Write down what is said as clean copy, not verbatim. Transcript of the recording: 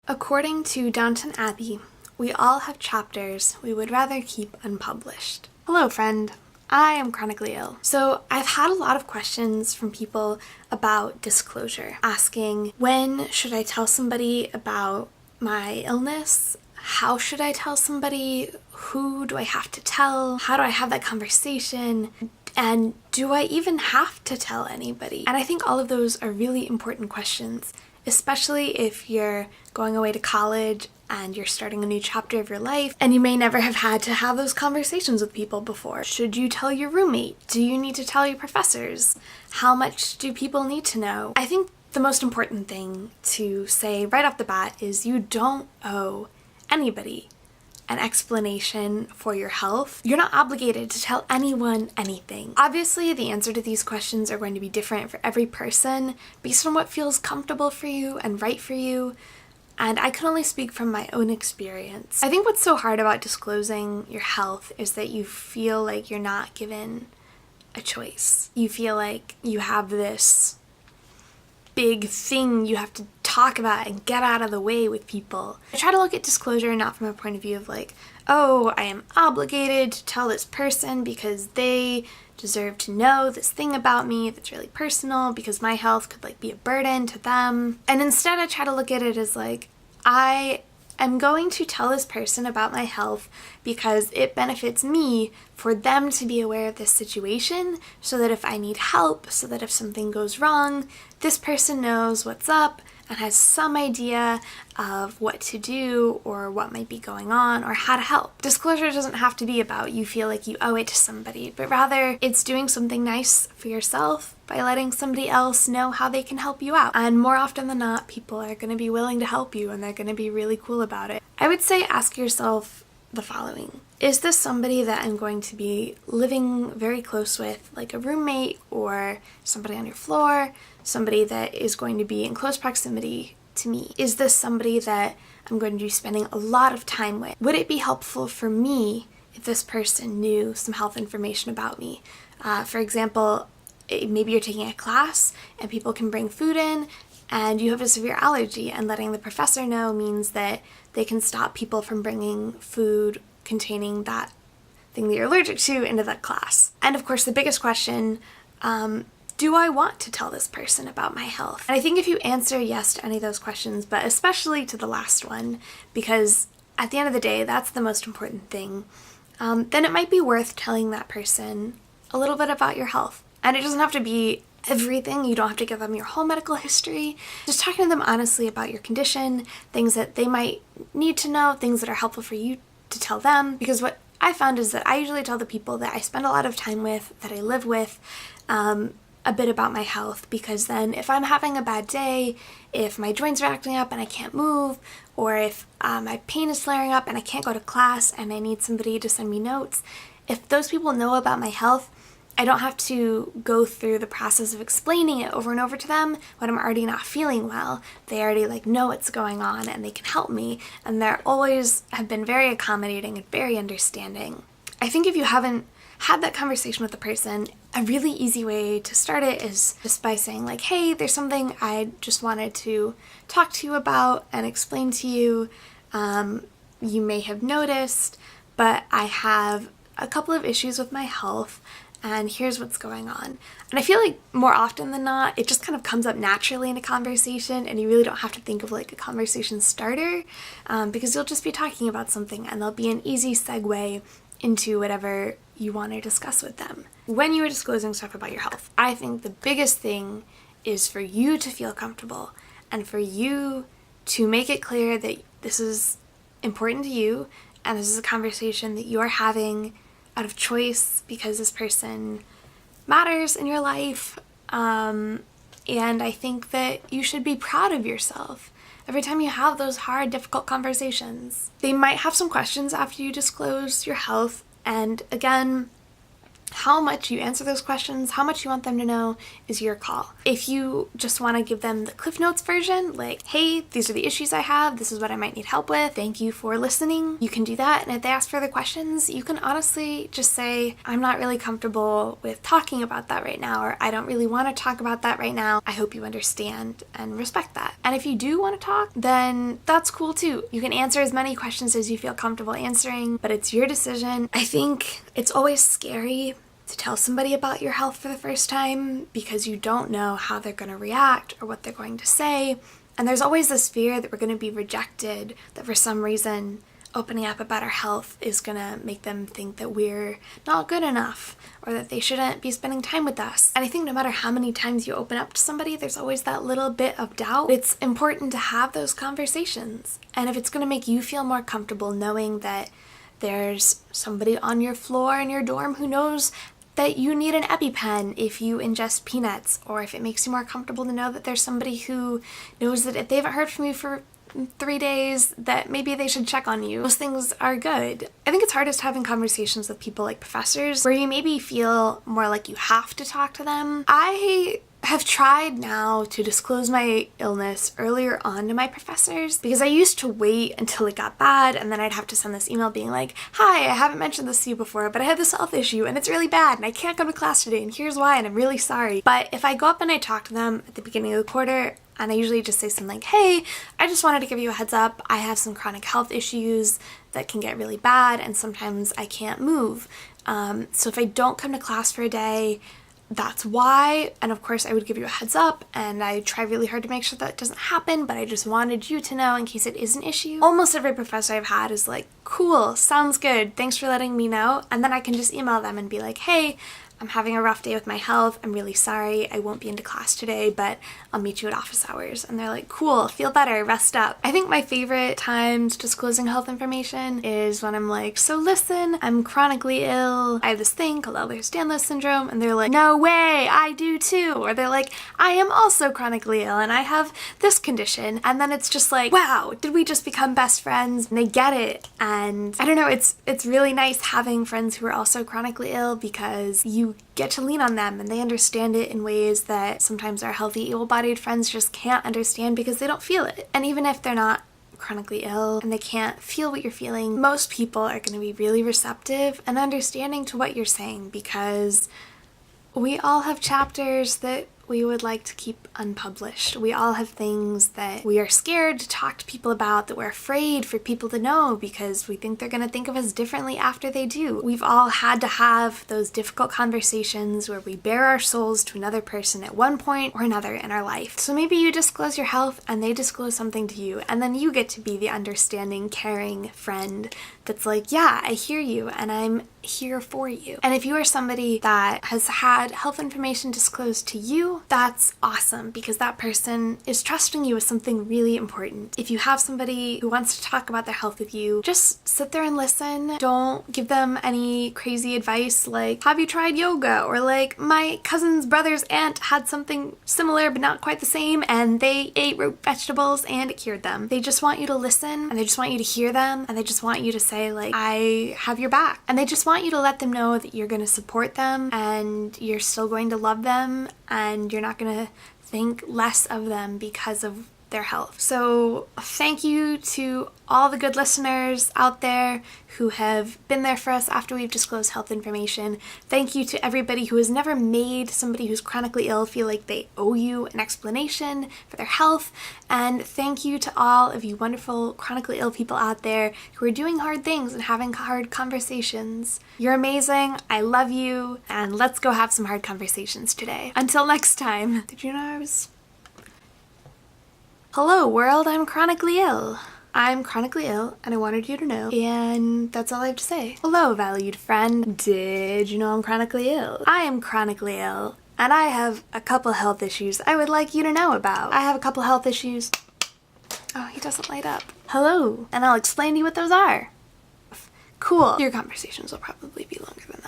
According to Downton Abbey, we all have chapters we would rather keep unpublished. Hello, friend. I am chronically ill. So I've had a lot of questions from people about disclosure, asking when should I tell somebody about my illness? How should I tell somebody? Who do I have to tell? How do I have that conversation? And do I even have to tell anybody? And I think all of those are really important questions, especially if you're going away to college and you're starting a new chapter of your life and you may never have had to have those conversations with people before. Should you tell your roommate? Do you need to tell your professors? How much do people need to know? I think the most important thing to say right off the bat is you don't owe anybody an explanation for your health. You're not obligated to tell anyone anything. Obviously, the answer to these questions are going to be different for every person based on what feels comfortable for you and right for you, and I can only speak from my own experience. I think what's so hard about disclosing your health is that you feel like you're not given a choice. You feel like you have this big thing you have to talk about and get out of the way with people. I try to look at disclosure not from a point of view of like, oh, I am obligated to tell this person because they deserve to know this thing about me that's really personal because my health could like be a burden to them. And instead I try to look at it as like, I am going to tell this person about my health because it benefits me for them to be aware of this situation so that if I need help, so that if something goes wrong, this person knows what's up and has some idea of what to do or what might be going on or how to help. Disclosure doesn't have to be about you feel like you owe it to somebody, but rather it's doing something nice for yourself by letting somebody else know how they can help you out. And more often than not, people are going to be willing to help you and they're going to be really cool about it. I would say ask yourself the following. Is this somebody that I'm going to be living very close with, like a roommate or somebody on your floor, somebody that is going to be in close proximity to me? Is this somebody that I'm going to be spending a lot of time with? Would it be helpful for me if this person knew some health information about me? For example, maybe you're taking a class and people can bring food in and you have a severe allergy, and letting the professor know means that they can stop people from bringing food containing that thing that you're allergic to into that class. And of course, the biggest question, do I want to tell this person about my health? And I think if you answer yes to any of those questions, but especially to the last one, because at the end of the day, that's the most important thing, then it might be worth telling that person a little bit about your health. And it doesn't have to be everything. You don't have to give them your whole medical history. Just talking to them honestly about your condition, things that they might need to know, things that are helpful for you to tell them. Because what I found is that I usually tell the people that I spend a lot of time with, that I live with, a bit about my health, because then if I'm having a bad day, if my joints are acting up and I can't move, or if my pain is flaring up and I can't go to class and I need somebody to send me notes, if those people know about my health, I don't have to go through the process of explaining it over and over to them when I'm already not feeling well. They already know what's going on and they can help me, and they're always have been very accommodating and very understanding. I think if you haven't had that conversation with the person, a really easy way to start it is just by saying like, hey, there's something I just wanted to talk to you about and explain to you. You may have noticed, but I have a couple of issues with my health, and here's what's going on. And I feel like more often than not, it just kind of comes up naturally in a conversation, and you really don't have to think of like a conversation starter, because you'll just be talking about something and there'll be an easy segue into whatever you want to discuss with them. When you are disclosing stuff about your health, I think the biggest thing is for you to feel comfortable and for you to make it clear that this is important to you and this is a conversation that you are having out of choice because this person matters in your life. And I think that you should be proud of yourself every time you have those hard, difficult conversations. They might have some questions after you disclose your health, and again, How much you answer those questions, how much you want them to know, is your call. If you just want to give them the Cliff Notes version, like, hey, these are the issues I have, this is what I might need help with, thank you for listening, you can do that. And if they ask further questions, you can honestly just say, I'm not really comfortable with talking about that right now, or I don't really want to talk about that right now. I hope you understand and respect that. And if you do want to talk, then that's cool too. You can answer as many questions as you feel comfortable answering, but it's your decision. I think it's always scary to tell somebody about your health for the first time because you don't know how they're going to react or what they're going to say. And there's always this fear that we're going to be rejected, that for some reason opening up about our health is going to make them think that we're not good enough or that they shouldn't be spending time with us. And I think no matter how many times you open up to somebody, there's always that little bit of doubt. It's important to have those conversations. And if it's going to make you feel more comfortable knowing that there's somebody on your floor in your dorm who knows that you need an EpiPen if you ingest peanuts, or if it makes you more comfortable to know that there's somebody who knows that if they haven't heard from you for 3 days, that maybe they should check on you. Those things are good. I think it's hardest having conversations with people like professors where you maybe feel more like you have to talk to them. I have tried now to disclose my illness earlier on to my professors because I used to wait until it got bad and then I'd have to send this email being like, hi, I haven't mentioned this to you before, but I had this health issue and it's really bad and I can't come to class today and here's why and I'm really sorry. But if I go up and I talk to them at the beginning of the quarter, and I usually just say something like, hey, I just wanted to give you a heads up. I have some chronic health issues that can get really bad and sometimes I can't move. So if I don't come to class for a day, that's why. And of course I would give you a heads up and I try really hard to make sure that doesn't happen, but I just wanted you to know in case it is an issue. Almost every professor I've had is like, cool, sounds good, thanks for letting me know. And then I can just email them and be like, hey, I'm having a rough day with my health. I'm really sorry. I won't be into class today, but I'll meet you at office hours. And they're like, cool, feel better, rest up. I think my favorite times disclosing health information is when I'm like, so listen, I'm chronically ill. I have this thing called Ehlers-Danlos syndrome. And they're like, no way, I do too. Or they're like, I am also chronically ill and I have this condition. And then it's just like, wow, did we just become best friends? And they get it. And I don't know, it's really nice having friends who are also chronically ill because you get to lean on them and they understand it in ways that sometimes our healthy, able-bodied friends just can't understand because they don't feel it. And even if they're not chronically ill and they can't feel what you're feeling, most people are going to be really receptive and understanding to what you're saying because we all have chapters that we would like to keep unpublished. We all have things that we are scared to talk to people about, that we're afraid for people to know because we think they're going to think of us differently after they do. We've all had to have those difficult conversations where we bare our souls to another person at one point or another in our life. So maybe you disclose your health and they disclose something to you, and then you get to be the understanding, caring friend that's like, yeah, I hear you and I'm here for you. And if you are somebody that has had health information disclosed to you, that's awesome because that person is trusting you with something really important. If you have somebody who wants to talk about their health with you, just sit there and listen. Don't give them any crazy advice like, have you tried yoga? Or like, my cousin's brother's aunt had something similar but not quite the same and they ate root vegetables and it cured them. They just want you to listen and they just want you to hear them and they just want you to say like, I have your back. And they just want you to let them know that you're going to support them and you're still going to love them and you're not going to think less of them because of their health. So thank you to all the good listeners out there who have been there for us after we've disclosed health information. Thank you to everybody who has never made somebody who's chronically ill feel like they owe you an explanation for their health. And thank you to all of you wonderful chronically ill people out there who are doing hard things and having hard conversations. You're amazing. I love you. And let's go have some hard conversations today. Until next time. Did you know I was... Hello world, I'm chronically ill. I'm chronically ill and I wanted you to know, and that's all I have to say. Hello valued friend, did you know I'm chronically ill? I am chronically ill and I have a couple health issues I would like you to know about. I have a couple health issues. Oh, he doesn't light up. Hello, and I'll explain to you what those are. Cool. Your conversations will probably be longer than that.